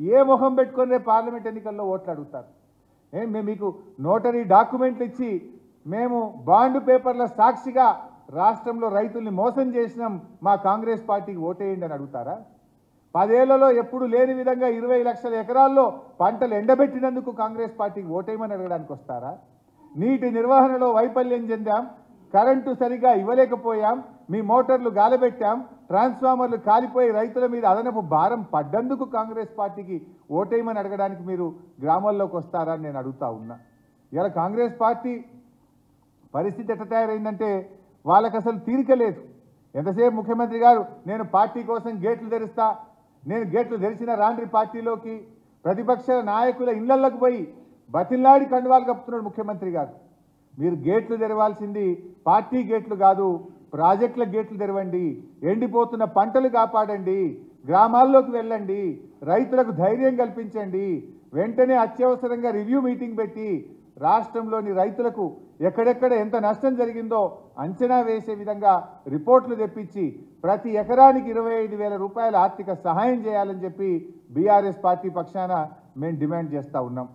ఏ మొహం పెట్టుకొని రేపు పార్లమెంట్ ఎన్నికల్లో ఓట్లు అడుగుతారు? మేము మీకు నోటరీ డాక్యుమెంట్లు ఇచ్చి మేము బాండ్ పేపర్ల సాక్షిగా రాష్ట్రంలో రైతుల్ని మోసం చేసినాం, మా కాంగ్రెస్ పార్టీకి ఓటేయండి అని అడుగుతారా? 10 ఏళ్లలో ఎప్పుడు లేని విధంగా 20 లక్షల ఎకరాల్లో పంటలు ఎండబెట్టినందుకు కాంగ్రెస్ పార్టీకి ఓటేయమని అడగడానికి వస్తారా? నీటి నిర్వహణలో వైఫల్యం చెందాం, కరెంటు సరిగా ఇవ్వలేకపోయాం, మీ మోటార్లు గాలబెట్టాం, ట్రాన్స్ఫార్మర్లు కాలిపోయి రైతుల మీద అదనపు భారం పడ్డందుకు కాంగ్రెస్ పార్టీకి ఓటేయమని అడగడానికి మీరు గ్రామాల్లోకి వస్తారని నేను అడుగుతా ఉన్నా. ఇలా కాంగ్రెస్ పార్టీ పరిస్థితి ఎట్లా తయారైందంటే వాళ్ళకి అసలు తీరిక లేదు. ఎంతసేపు ముఖ్యమంత్రి గారు నేను పార్టీ కోసం గేట్లు తెరుస్తా, నేను గేట్లు తెరిచిన రాండ్రి పార్టీలోకి, ప్రతిపక్ష నాయకుల ఇళ్లలోకి పోయి బతిలాడి కండువాలు కప్పుతున్నాడు ముఖ్యమంత్రి గారు. మీరు గేట్లు తెరవాల్సింది పార్టీ గేట్లు కాదు, ప్రాజెక్టుల గేట్లు తెరవండి, ఎండిపోతున్న పంటలు కాపాడండి, గ్రామాల్లోకి వెళ్ళండి, రైతులకు ధైర్యం కల్పించండి, వెంటనే అత్యవసరంగా రివ్యూ మీటింగ్ పెట్టి రాష్ట్రంలోని రైతులకు ఎక్కడెక్కడ ఎంత నష్టం జరిగిందో అంచనా వేసే విధంగా రిపోర్ట్లు తెప్పించి ప్రతి ఎకరానికి 25,000 రూపాయల ఆర్థిక సహాయం చేయాలని చెప్పి బీఆర్ఎస్ పార్టీ పక్షాన మేము డిమాండ్ చేస్తూ ఉన్నాం.